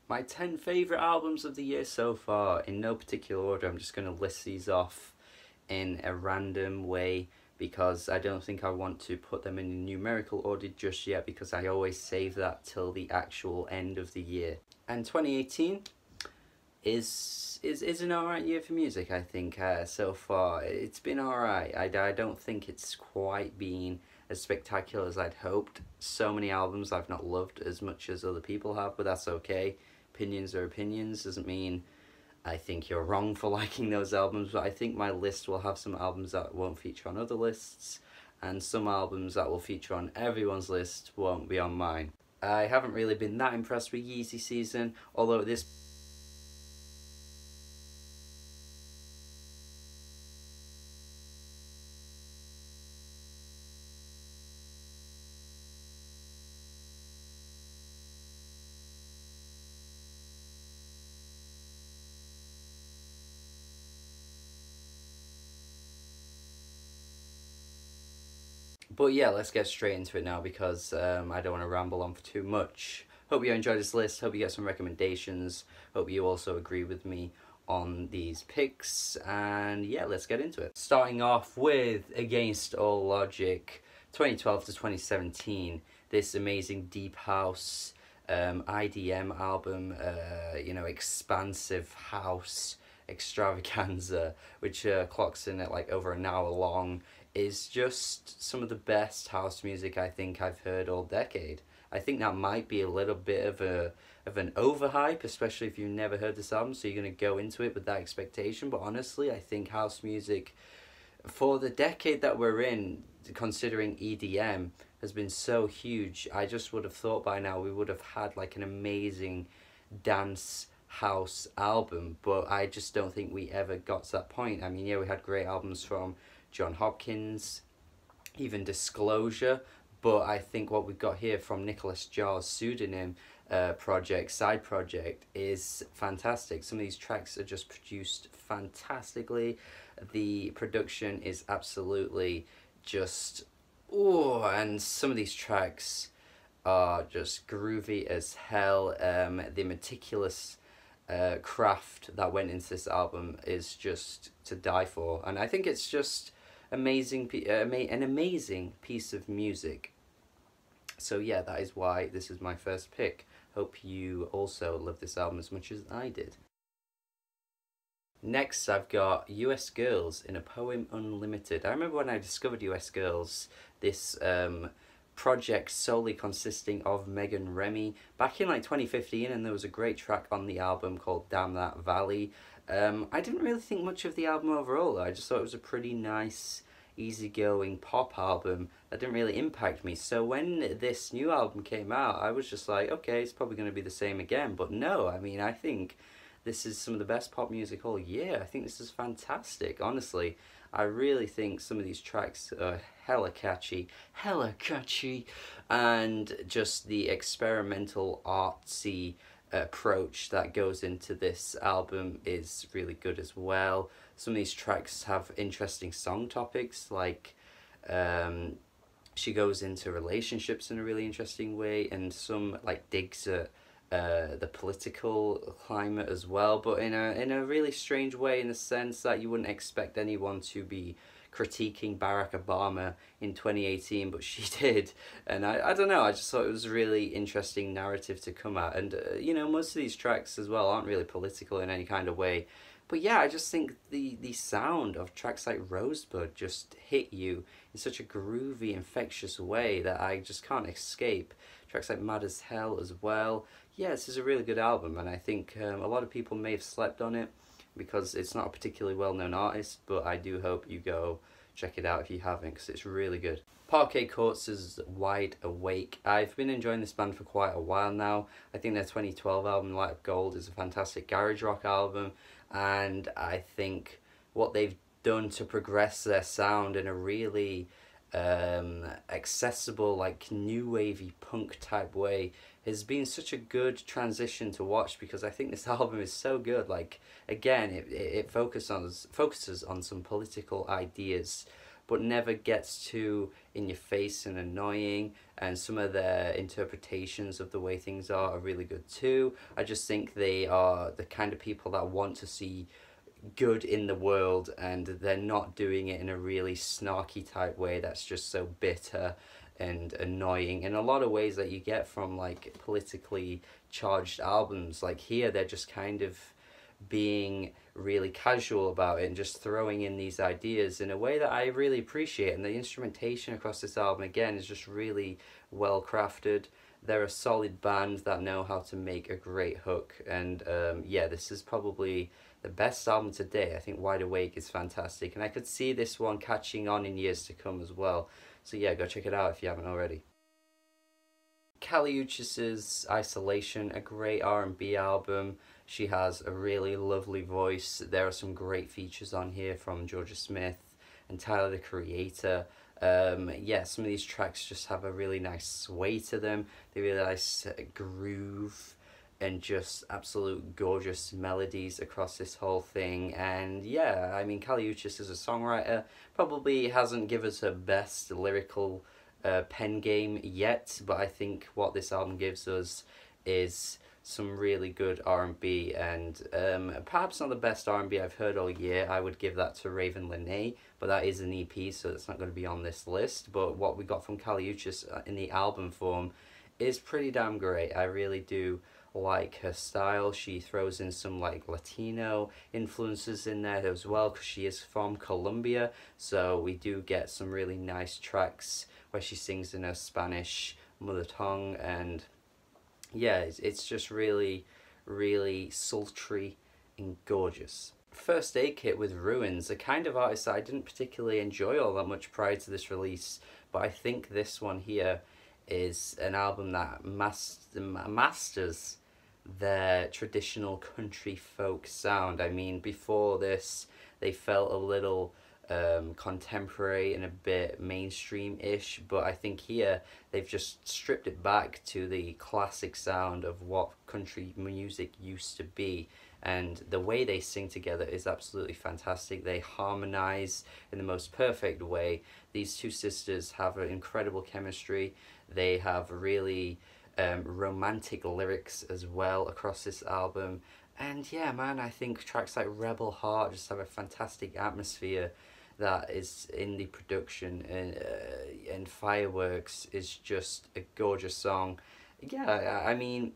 My 10 favourite albums of the year so far, in no particular order. I'm just going to list these off in a random way because I don't think I want to put them in numerical order just yet, because I always save that till the actual end of the year. And 2018 is an alright year for music, I think. So far it's been alright. I don't think it's quite been as spectacular as I'd hoped. So many albums I've not loved as much as other people have, but that's okay. Opinions are opinions. Doesn't mean I think you're wrong for liking those albums, but I think my list will have some albums that won't feature on other lists, and some albums that will feature on everyone's list won't be on mine. I haven't really been that impressed with Yeezy Season, although this But yeah, let's get straight into it now, because I don't want to ramble on for too much. Hope you enjoyed this list, hope you get some recommendations, hope you also agree with me on these picks, and yeah, let's get into it. Starting off with Against All Logic, 2012 to 2017, this amazing deep house IDM album, you know, expansive house extravaganza, which clocks in at like over an hour long, is just some of the best house music I think I've heard all decade. I think that might be a little bit of an overhype, especially if you've never heard this album, so you're going to go into it with that expectation. But honestly, I think house music for the decade that we're in, considering EDM has been so huge, I just would have thought by now we would have had like an amazing dance house album, but I just don't think we ever got to that point. I mean, yeah, we had great albums from John Hopkins, even Disclosure, but I think what we've got here from Nicholas Jar's pseudonym side project, is fantastic. Some of these tracks are just produced fantastically. The production is absolutely just, oh, and some of these tracks are just groovy as hell. The meticulous craft that went into this album is just to die for, and I think it's just amazing, an amazing piece of music. So yeah, that is why this is my first pick. Hope you also love this album as much as I did. Next, I've got US Girls in a Poem Unlimited. I remember when I discovered US Girls, this project solely consisting of Megan Remy back in like 2015, and there was a great track on the album called Damn That Valley. I didn't really think much of the album overall though. I just thought it was a pretty nice, easygoing pop album that didn't really impact me. So when this new album came out, I was just like, okay, it's probably going to be the same again. But no, I mean, I think this is some of the best pop music all year. I think this is fantastic, honestly. I really think some of these tracks are hella catchy, and just the experimental artsy approach that goes into this album is really good as well. Some of these tracks have interesting song topics, like she goes into relationships in a really interesting way, and some like digs at the political climate as well, but in a really strange way, in the sense that you wouldn't expect anyone to be critiquing Barack Obama in 2018, but she did. And I don't know, I just thought it was a really interesting narrative to come at. And you know, most of these tracks as well aren't really political in any kind of way, but yeah, I just think the sound of tracks like Rosebud just hit you in such a groovy, infectious way that I just can't escape. Tracks like Mad as Hell as well. Yeah, this is a really good album, and I think a lot of people may have slept on it because it's not a particularly well-known artist, but I do hope you go check it out if you haven't, because it's really good. Parquet Courts' Wide Awake. I've been enjoying this band for quite a while now. I think their 2012 album, Light of Gold, is a fantastic garage rock album, and I think what they've done to progress their sound in a really accessible, like new wavy punk type way has been such a good transition to watch, because I think this album is so good. Like, again, it focuses on some political ideas, but never gets too in your face and annoying, and some of their interpretations of the way things are really good too. I just think they are the kind of people that want to see good in the world, and they're not doing it in a really snarky type way that's just so bitter and annoying in a lot of ways that you get from like politically charged albums. Like here they're just kind of being really casual about it and just throwing in these ideas in a way that I really appreciate, and the instrumentation across this album again is just really well crafted. They're a solid band that know how to make a great hook, and yeah, this is probably the best album to date. I think Wide Awake is fantastic, and I could see this one catching on in years to come as well. So yeah, go check it out if you haven't already. Kali Uchis's Isolation, a great R&B album. She has a really lovely voice. There are some great features on here from Georgia Smith and Tyler the Creator. Yeah, some of these tracks just have a really nice sway to them. They really nice groove and just absolute gorgeous melodies across this whole thing. And yeah, I mean, Kali Uchis is a songwriter, probably hasn't given us her best lyrical pen game yet, but I think what this album gives us is some really good R&B, and perhaps not the best R&B I've heard all year. I would give that to Raven Lene, but that is an EP, so it's not going to be on this list. But what we got from Kali Uchis in the album form is pretty damn great. I really do like her style. She throws in some like Latino influences in there as well, because she is from Colombia, so we do get some really nice tracks where she sings in her Spanish mother tongue, and yeah, it's just really, really sultry and gorgeous. First Aid Kit with Ruins, a kind of artist that I didn't particularly enjoy all that much prior to this release, but I think this one here is an album that masters their traditional country folk sound. I mean, before this, they felt a little contemporary and a bit mainstream-ish, but I think here they've just stripped it back to the classic sound of what country music used to be, and the way they sing together is absolutely fantastic. They harmonize in the most perfect way. These two sisters have an incredible chemistry. They have really romantic lyrics as well across this album, and yeah, man, I think tracks like Rebel Heart just have a fantastic atmosphere that is in the production, and Fireworks is just a gorgeous song. Yeah, I mean,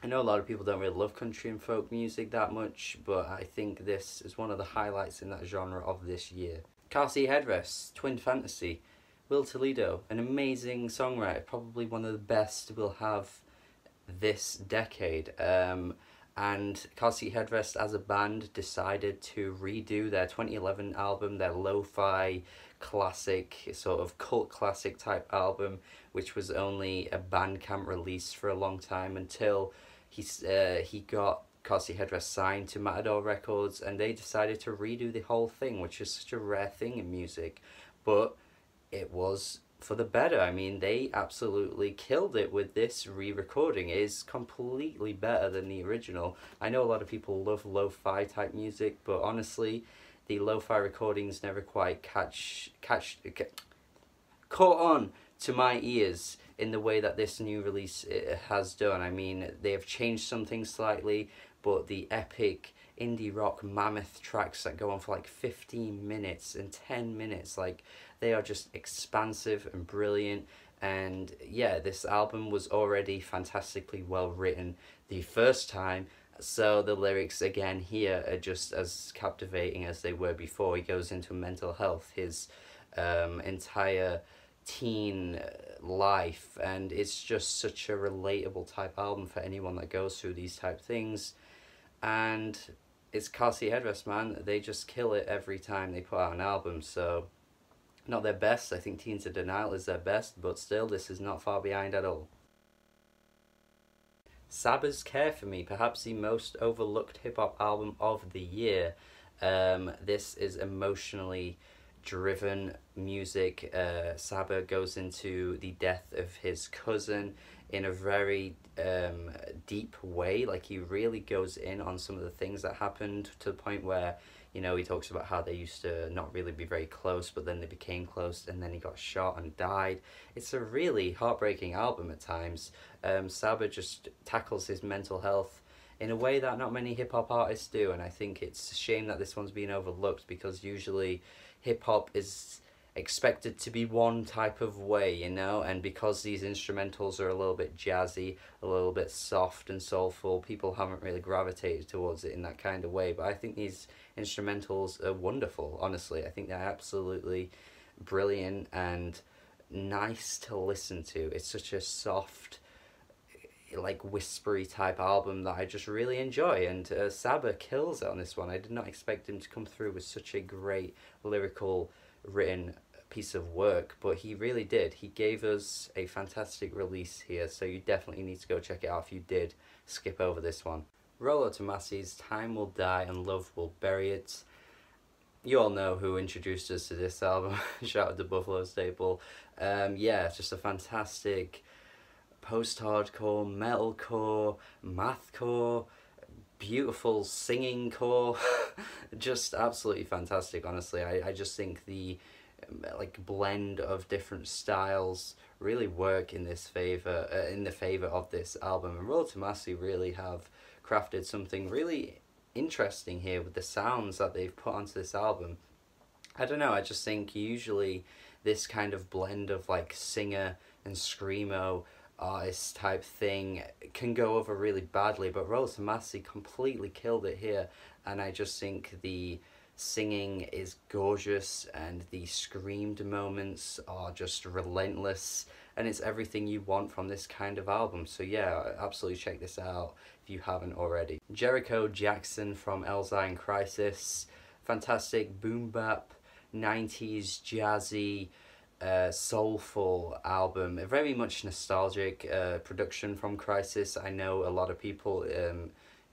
I know a lot of people don't really love country and folk music that much, but I think this is one of the highlights in that genre of this year. Kas Headless, Twin Fantasy, Will Toledo, an amazing songwriter, probably one of the best we'll have this decade. And Kas Headless as a band decided to redo their 2011 album, their lo-fi classic, sort of cult classic type album, which was only a Bandcamp release for a long time until he got Kas Headless signed to Matador Records, and they decided to redo the whole thing, which is such a rare thing in music, but it was for the better. I mean, they absolutely killed it with this re-recording. It is completely better than the original. I know a lot of people love lo-fi type music, but honestly, the lo-fi recordings never quite caught on to my ears in the way that this new release has done. I mean, they have changed some things slightly, but the epic indie rock mammoth tracks that go on for like 15 minutes and 10 minutes, like, they are just expansive and brilliant. And yeah, this album was already fantastically well written the first time, so the lyrics again here are just as captivating as they were before. He goes into mental health, his entire teen life, and it's just such a relatable type album for anyone that goes through these type things. And it's Kas Headless, man. They just kill it every time they put out an album. So not their best. I think Teens of Denial is their best, but still, this is not far behind at all. Saba's Care For Me, perhaps the most overlooked hip-hop album of the year. This is emotionally driven music. Saba goes into the death of his cousin in a very deep way. Like, he really goes in on some of the things that happened, to the point where You know, he talks about how they used to not really be very close, but then they became close, and then he got shot and died. It's a really heartbreaking album at times. Saba just tackles his mental health in a way that not many hip hop artists do, and I think it's a shame that this one's been overlooked, because usually hip hop is expected to be one type of way, you know, and because these instrumentals are a little bit jazzy, a little bit soft and soulful, people haven't really gravitated towards it in that kind of way. But I think these instrumentals are wonderful, honestly. I think they're absolutely brilliant and nice to listen to. It's such a soft, like whispery type album that I just really enjoy, and Saba kills it on this one. I did not expect him to come through with such a great lyrical written piece of work, but he really did. He gave us a fantastic release here, so you definitely need to go check it out if you did skip over this one. Rollo Tomassi's Time Will Die and Love Will Bury It. You all know who introduced us to this album. Shout out to Buffalo Staple. Yeah, it's just a fantastic post-hardcore, metalcore, mathcore, beautiful singing core. Just absolutely fantastic, honestly. I just think the like blend of different styles really work in this favor, in the favor of this album. And Rollo Tomassi really have crafted something really interesting here with the sounds that they've put onto this album. I don't know, I just think usually this kind of blend of like singer and screamo artist type thing can go over really badly, but Rollo Tomassi completely killed it here, and I just think the singing is gorgeous and the screamed moments are just relentless, and it's everything you want from this kind of album. So yeah, absolutely check this out if you haven't already. Jericho Jackson from Alzein Crisis, fantastic boom bap 90s jazzy soulful album, a very much nostalgic production from Crisis. I know a lot of people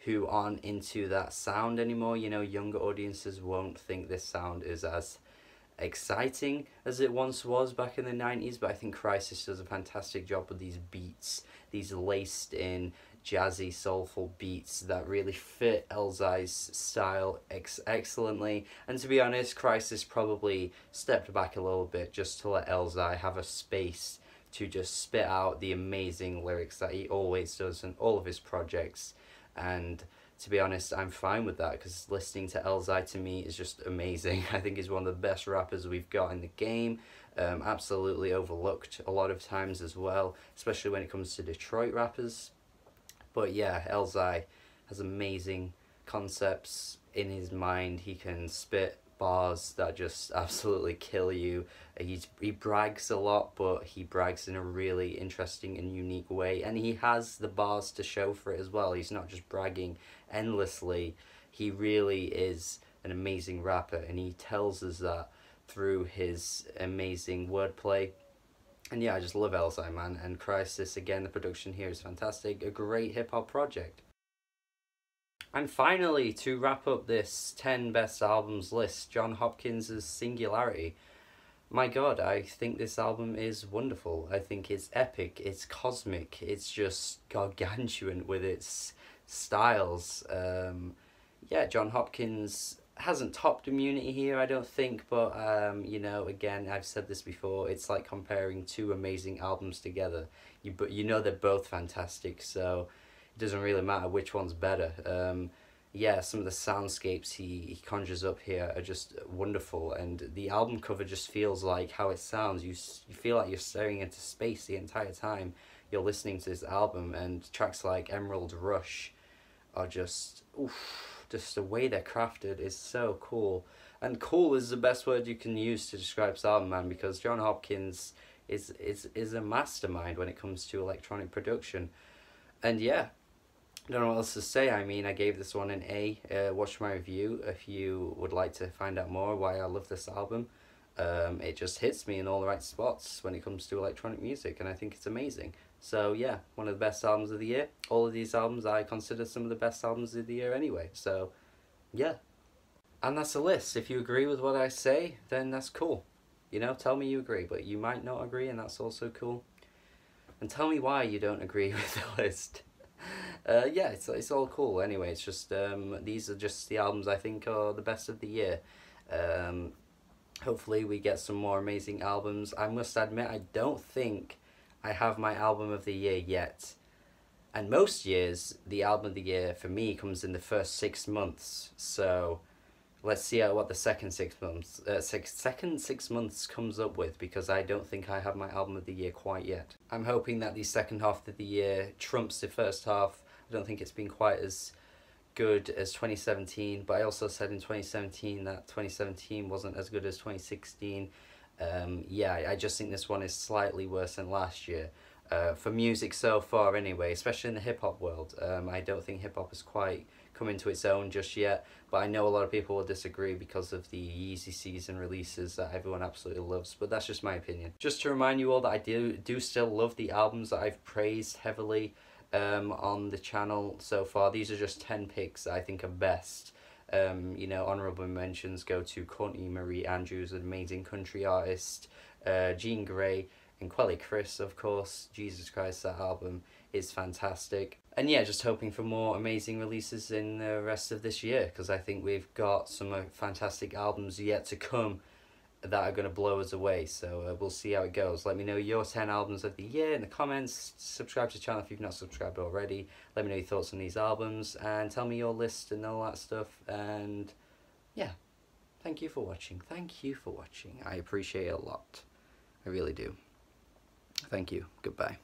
who aren't into that sound anymore, you know, younger audiences won't think this sound is as exciting as it once was back in the 90s, but I think Crisis does a fantastic job with these beats, these laced in jazzy soulful beats that really fit Elzai's style excellently. And to be honest, Crisis probably stepped back a little bit just to let Elzai have a space to just spit out the amazing lyrics that he always does in all of his projects. And to be honest, I'm fine with that, because listening to Elzai to me is just amazing. I think he's one of the best rappers we've got in the game. Absolutely overlooked a lot of times as well, especially when it comes to Detroit rappers. But yeah, Elzai has amazing concepts in his mind. He can spit bars that just absolutely kill you. He brags a lot, but he brags in a really interesting and unique way, and he has the bars to show for it as well. He's not just bragging endlessly. He really is an amazing rapper, and he tells us that through his amazing wordplay. And yeah, I just love Alzein, man. And Crisis, again, the production here is fantastic. A great hip-hop project. And finally, to wrap up this 10 best albums list, John Hopkins' Singularity. My god, I think this album is wonderful. I think it's epic, it's cosmic, it's just gargantuan with its styles. Yeah, John Hopkins hasn't topped Immunity here, I don't think, but you know, again, I've said this before, it's like comparing two amazing albums together. But you know they're both fantastic, so it doesn't really matter which one's better. Yeah, some of the soundscapes he conjures up here are just wonderful, and the album cover just feels like how it sounds. You feel like you're staring into space the entire time you're listening to this album, and tracks like Emerald Rush are just, oof. Just the way they're crafted is so cool. And cool is the best word you can use to describe this album, man, because John Hopkins is a mastermind when it comes to electronic production. And yeah, I don't know what else to say. I mean, I gave this one an A. Watch my review if you would like to find out more why I love this album. It just hits me in all the right spots when it comes to electronic music, and I think it's amazing. So yeah, one of the best albums of the year. All of these albums I consider some of the best albums of the year anyway, so yeah. And that's a list. If you agree with what I say, then that's cool. You know, tell me you agree, but you might not agree, and that's also cool. And tell me why you don't agree with the list. Yeah, it's all cool. Anyway, it's just these are just the albums I think are the best of the year. Um, Hopefully we get some more amazing albums. I must admit, I don't think I have my album of the year yet. And most years, the album of the year for me comes in the first 6 months. So let's see what the second 6 months comes up with, because I don't think I have my album of the year quite yet. I'm hoping that the second half of the year trumps the first half. I don't think it's been quite as good as 2017, but I also said in 2017 that 2017 wasn't as good as 2016. Yeah, I just think this one is slightly worse than last year. For music so far anyway, especially in the hip hop world. I don't think hip hop has quite come into its own just yet, but I know a lot of people will disagree because of the Yeezy season releases that everyone absolutely loves, but that's just my opinion. Just to remind you all that I do still love the albums that I've praised heavily on the channel so far. These are just 10 picks that I think are best. Honourable mentions go to Courtney Marie Andrews, an amazing country artist, Jean Grey, and Quelly Chris, of course. Jesus Christ, that album is fantastic. And yeah, just hoping for more amazing releases in the rest of this year, because I think we've got some fantastic albums yet to come that are going to blow us away. So we'll see how it goes. Let me know your 10 albums of the year in the comments. Subscribe to the channel if you've not subscribed already. Let me know your thoughts on these albums, and tell me your list and all that stuff. And yeah, thank you for watching. Thank you for watching. I appreciate it a lot. I really do. Thank you. Goodbye.